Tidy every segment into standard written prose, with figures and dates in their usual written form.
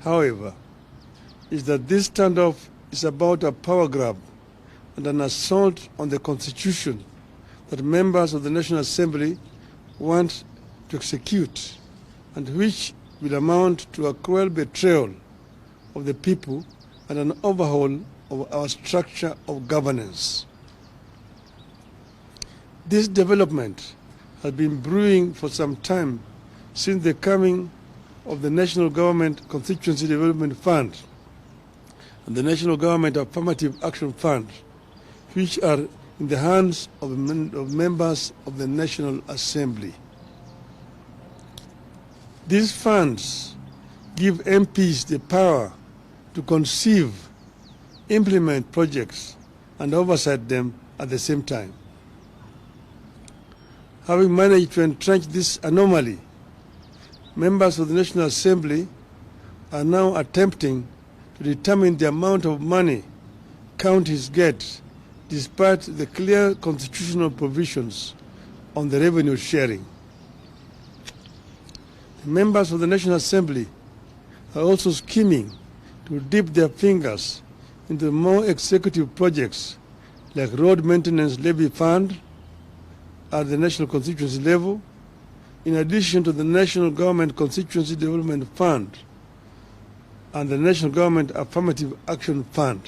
however, is that this standoff is about a power grab and an assault on the Constitution that members of the National Assembly want to execute, and which will amount to a cruel betrayal of the people and an overhaul of our structure of governance. This development has been brewing for some time since the coming of the National Government Constituency Development Fund and the National Government Affirmative Action Fund, which are in the hands of members of the National Assembly. These funds give MPs the power to conceive, implement projects, and oversight them at the same time. Having managed to entrench this anomaly, members of the National Assembly are now attempting to determine the amount of money counties get, despite the clear constitutional provisions on the revenue sharing. The members of the National Assembly are also scheming to dip their fingers into more executive projects like road maintenance levy fund at the national constituency level, in addition to the National Government Constituency Development Fund and the National Government Affirmative Action Fund.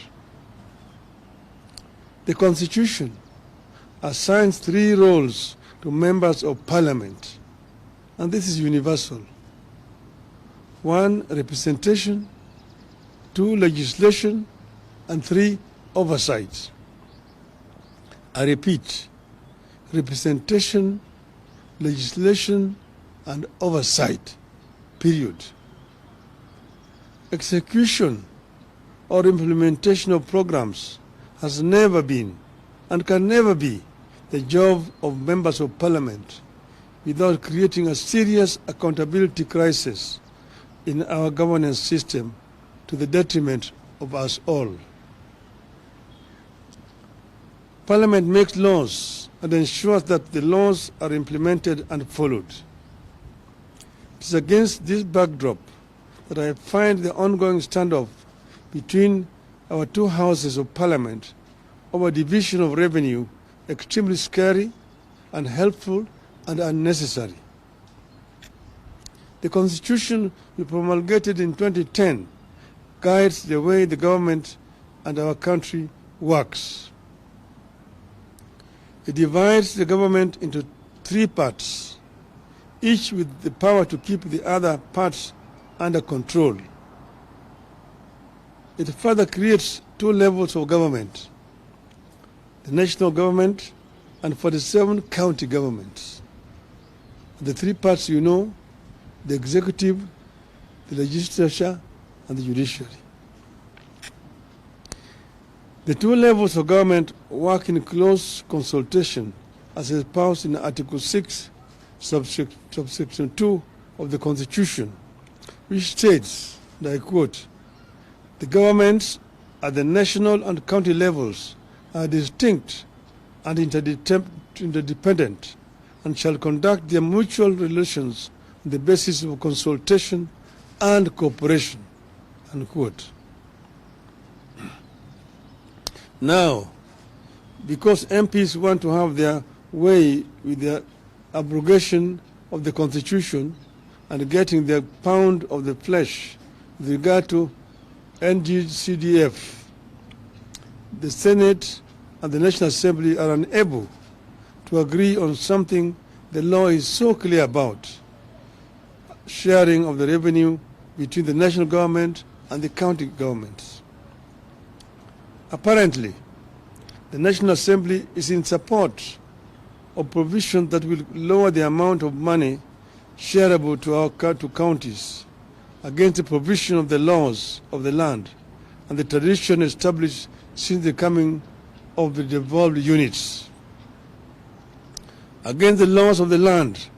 The Constitution assigns 3 roles to members of Parliament, and this is universal. 1, representation; 2, legislation; and 3, oversight. I repeat, representation, legislation, and oversight, period. Execution or implementation of programs has never been and can never be the job of members of Parliament without creating a serious accountability crisis in our governance system to the detriment of us all. Parliament makes laws and ensures that the laws are implemented and followed. It is against this backdrop that I find the ongoing standoff between our 2 houses of Parliament over division of revenue extremely scary, unhelpful, and unnecessary. The Constitution we promulgated in 2010 guides the way the government and our country works. It divides the government into 3 parts, each with the power to keep the other parts under control. It further creates 2 levels of government: the national government and 47 county governments. The 3 parts you know: the executive, the legislature, and the judiciary. The 2 levels of government work in close consultation, as espoused in Article 6, subsection 2 of the Constitution, which states, and I quote, "The governments at the national and county levels are distinct and interdependent, and shall conduct their mutual relations on the basis of consultation and cooperation," unquote. Now, because MPs want to have their way with the abrogation of the Constitution and getting their pound of the flesh with regard to NGCDF, the Senate and the National Assembly are unable to agree on something the law is so clear about: sharing of the revenue between the national government and the county governments. Apparently, the National Assembly is in support of provisions that will lower the amount of money shareable to counties against the provision of the laws of the land and the tradition established since the coming of the devolved units. Against the laws of the land,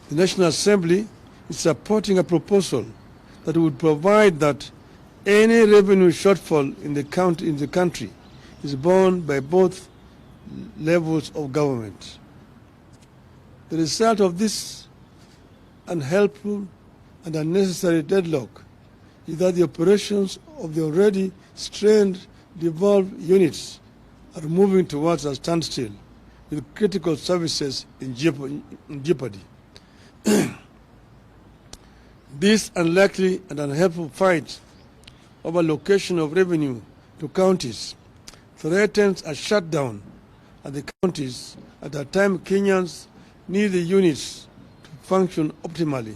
the National Assembly is supporting a proposal that would provide that any revenue shortfall in the country is borne by both levels of government. The result of this unhelpful and unnecessary deadlock is that the operations of the already strained devolved units are moving towards a standstill, with critical services in jeopardy. This unlikely and unhelpful fight over location of revenue to counties threatens a shutdown at the counties at a time Kenyans need the units to function optimally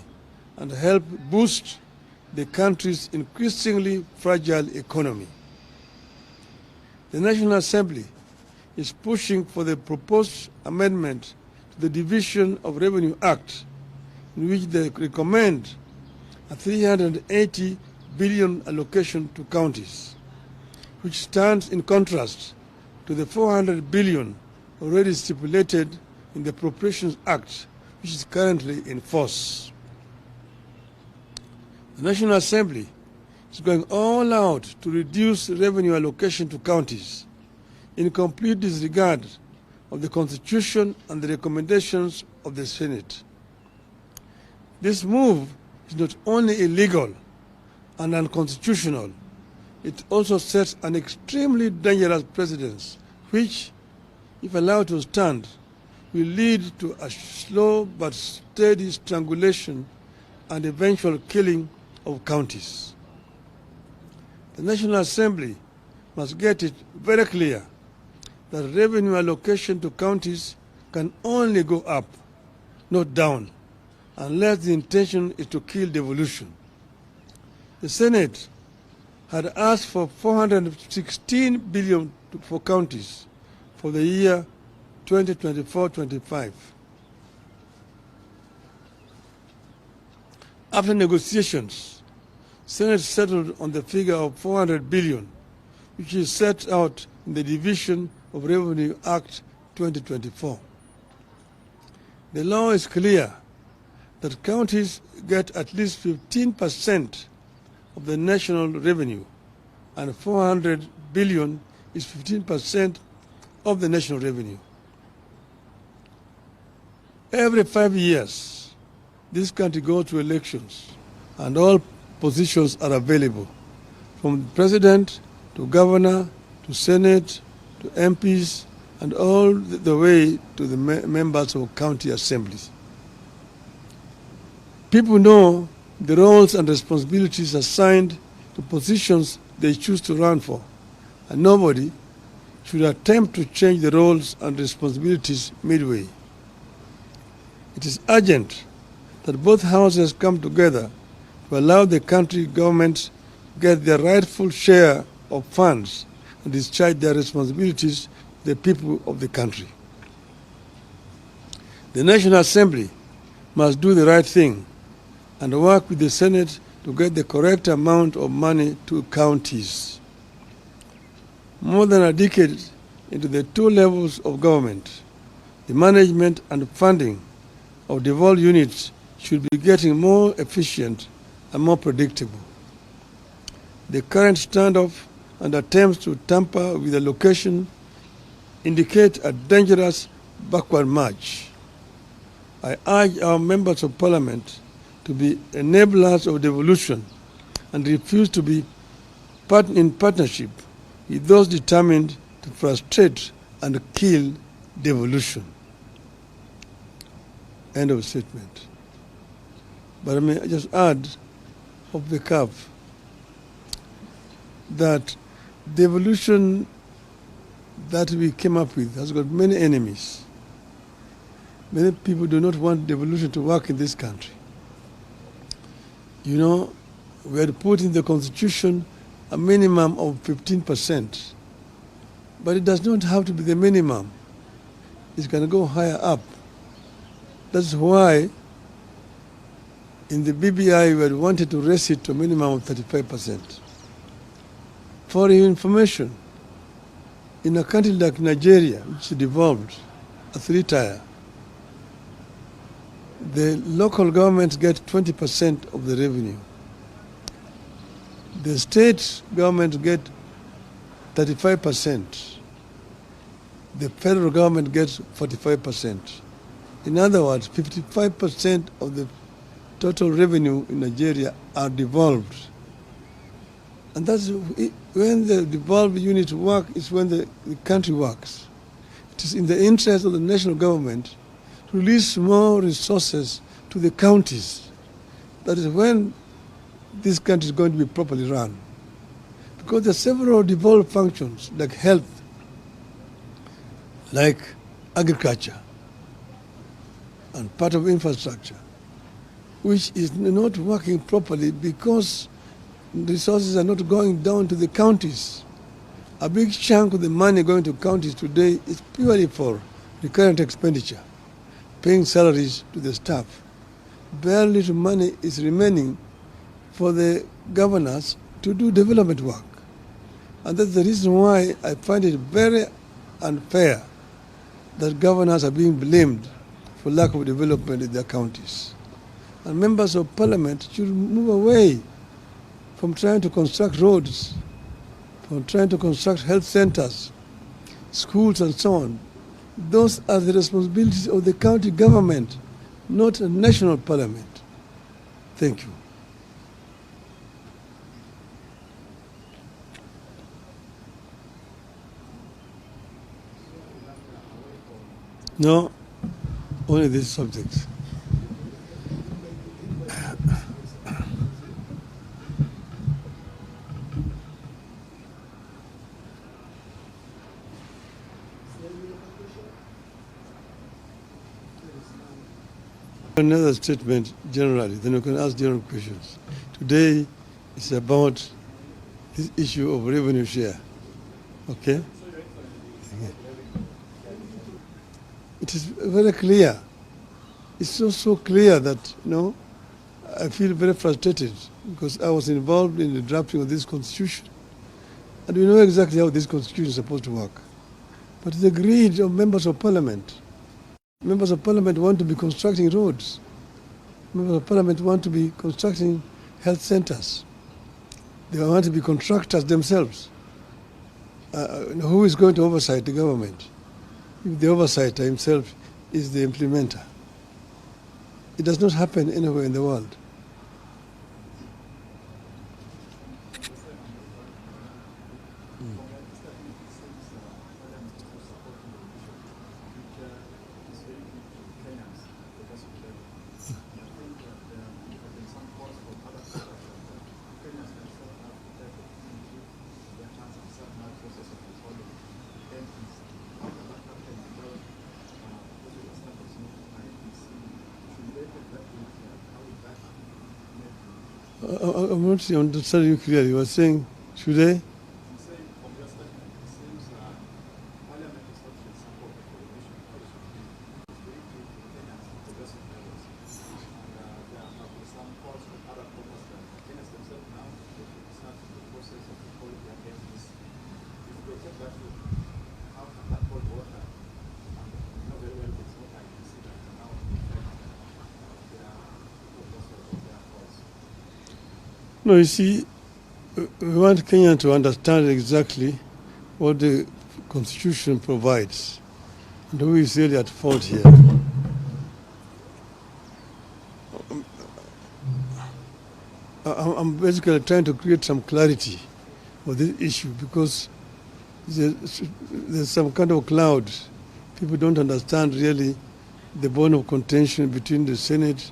and help boost the country's increasingly fragile economy. The National Assembly is pushing for the proposed amendment to the Division of Revenue Act, in which they recommend a 380 billion allocation to counties, which stands in contrast to the 400 billion already stipulated in the Appropriations Act, which is currently in force. The National Assembly is going all out to reduce revenue allocation to counties in complete disregard of the Constitution and the recommendations of the Senate. This move is not only illegal and unconstitutional, it also sets an extremely dangerous precedent, which, if allowed to stand, will lead to a slow but steady strangulation and eventual killing of counties. The National Assembly must get it very clear that revenue allocation to counties can only go up, not down, unless the intention is to kill devolution. The Senate had asked for 416 billion for counties for the year 2024-25. After negotiations, Senate settled on the figure of 400 billion, which is set out in the Division of Revenue Act 2024. The law is clear that counties get at least 15% of the national revenue, and 400 billion is 15% of the national revenue. Every 5 years, this country goes to elections, and all positions are available, from the president to governor to Senate to MPs and all the way to the members of county assemblies. People know the roles and responsibilities assigned to positions they choose to run for, and nobody should attempt to change the roles and responsibilities midway. It is urgent that both houses come together to allow the country government get their rightful share of funds and discharge their responsibilities to the people of the country. The National Assembly must do the right thing and work with the Senate to get the correct amount of money to counties. More than a decade into the two levels of government, the management and funding of devolved units should be getting more efficient and more predictable. The current standoff and attempts to tamper with the location indicate a dangerous backward march. I urge our members of parliament to be enablers of devolution and refuse to be in partnership with those determined to frustrate and kill devolution. End of statement. But I may just add off the cuff that devolution that we came up with has got many enemies. Many people do not want devolution to work in this country. You know, we had put in the Constitution a minimum of 15%. But it does not have to be the minimum. It can go higher up. That's why in the BBI we had wanted to raise it to a minimum of 35%. For your information, in a country like Nigeria, which is devolved, a three-tier, the local governments get 20% of the revenue. The state governments get 35%. The federal government gets 45%. In other words, 55% of the total revenue in Nigeria are devolved. And that's when the devolved units work is when the country works. It is in the interest of the national government to release more resources to the counties. That is when this country is going to be properly run. Because there are several devolved functions like health, like agriculture, and part of infrastructure, which is not working properly because resources are not going down to the counties. A big chunk of the money going to counties today is purely for recurrent expenditure, paying salaries to the staff. Very little money is remaining for the governors to do development work. And that's the reason why I find it very unfair that governors are being blamed for lack of development in their counties. And members of parliament should move away from trying to construct roads, from trying to construct health centers, schools and so on. Those are the responsibilities of the county government, not a national parliament. Thank you. No, only these subjects. Another statement generally, then you can ask general questions. Today is about this issue of revenue share. Okay? It is very clear. It's so clear that, I feel very frustrated because I was involved in the drafting of this constitution. And we know exactly how this constitution is supposed to work. But the greed of members of parliament. Members of parliament want to be constructing roads. Members of parliament want to be constructing health centers. They want to be contractors themselves. Who is going to oversight the government? If the oversighter himself is the implementer. It does not happen anywhere in the world. I'm not understanding you clearly. You were saying, should they? No, you see, we want Kenya to understand exactly what the Constitution provides and who is really at fault here. I'm basically trying to create some clarity for this issue because there's some kind of cloud. People don't understand really the bone of contention between the Senate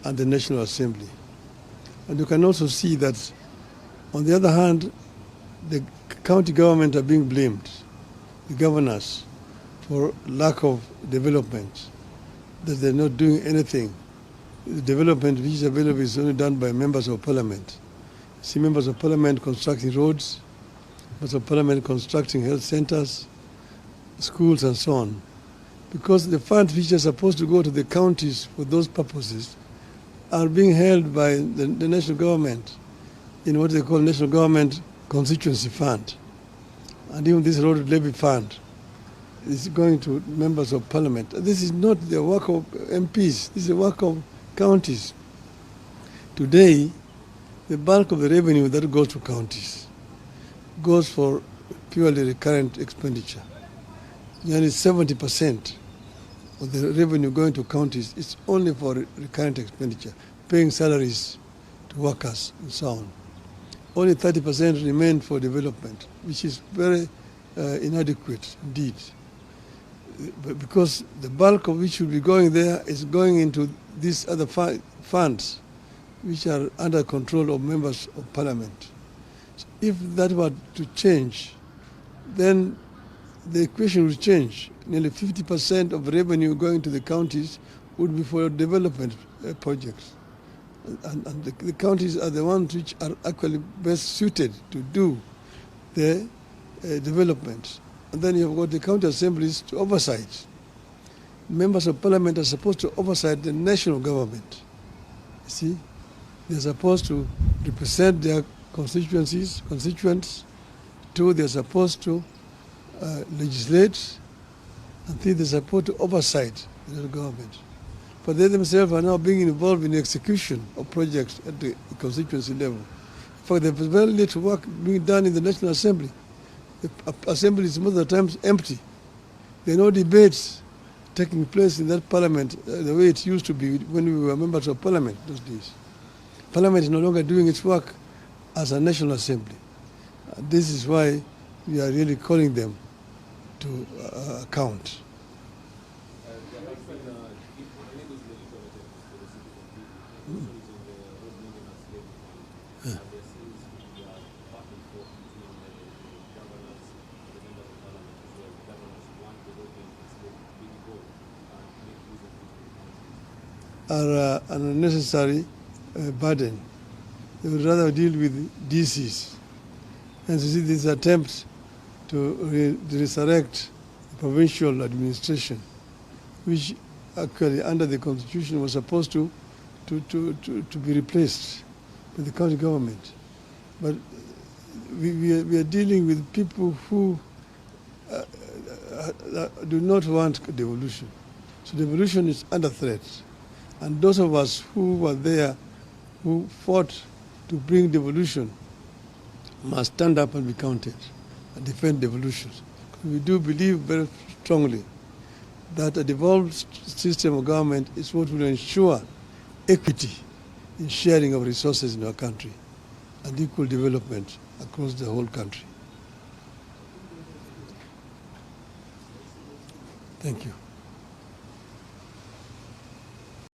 and the National Assembly. And you can also see that, on the other hand, the county government are being blamed, the governors, for lack of development, that they're not doing anything. The development which is available is only done by members of parliament. See members of parliament constructing roads, members of parliament constructing health centers, schools and so on. Because the funds which are supposed to go to the counties for those purposes are being held by the national government in what they call National Government Constituency Fund. And even this road levy fund is going to members of parliament. This is not the work of MPs, this is the work of counties. Today, the bulk of the revenue that goes to counties goes for purely recurrent expenditure. Nearly 70% of the revenue going to counties is only for recurrent expenditure, paying salaries to workers and so on. only 30% remain for development, which is very inadequate indeed. Because the bulk of which will be going there is going into these other funds, which are under control of members of parliament. So if that were to change, then the equation will change. Nearly 50% of revenue going to the counties would be for development projects. And the counties are the ones which are actually best suited to do the development. And then you've got the county assemblies to oversight. Members of parliament are supposed to oversight the national government. You see, they're supposed to represent their constituents. Two, they're supposed to legislate. And three, they're supposed to oversight the government. But they themselves are now being involved in the execution of projects at the constituency level. In fact, there's very little work being done in the National Assembly. The Assembly is most of the times empty. There are no debates taking place in that parliament the way it used to be when we were members of parliament those days. Parliament is no longer doing its work as a National Assembly. This is why we are really calling them to account. Are an unnecessary burden. They would rather deal with DCs. And you see this attempt to resurrect the provincial administration, which actually under the constitution was supposed to be replaced by the county government. But we are dealing with people who do not want devolution. So devolution is under threat. And those of us who were there, who fought to bring devolution, must stand up and be counted and defend devolution. We do believe very strongly that a devolved system of government is what will ensure equity in sharing of resources in our country and equal development across the whole country. Thank you.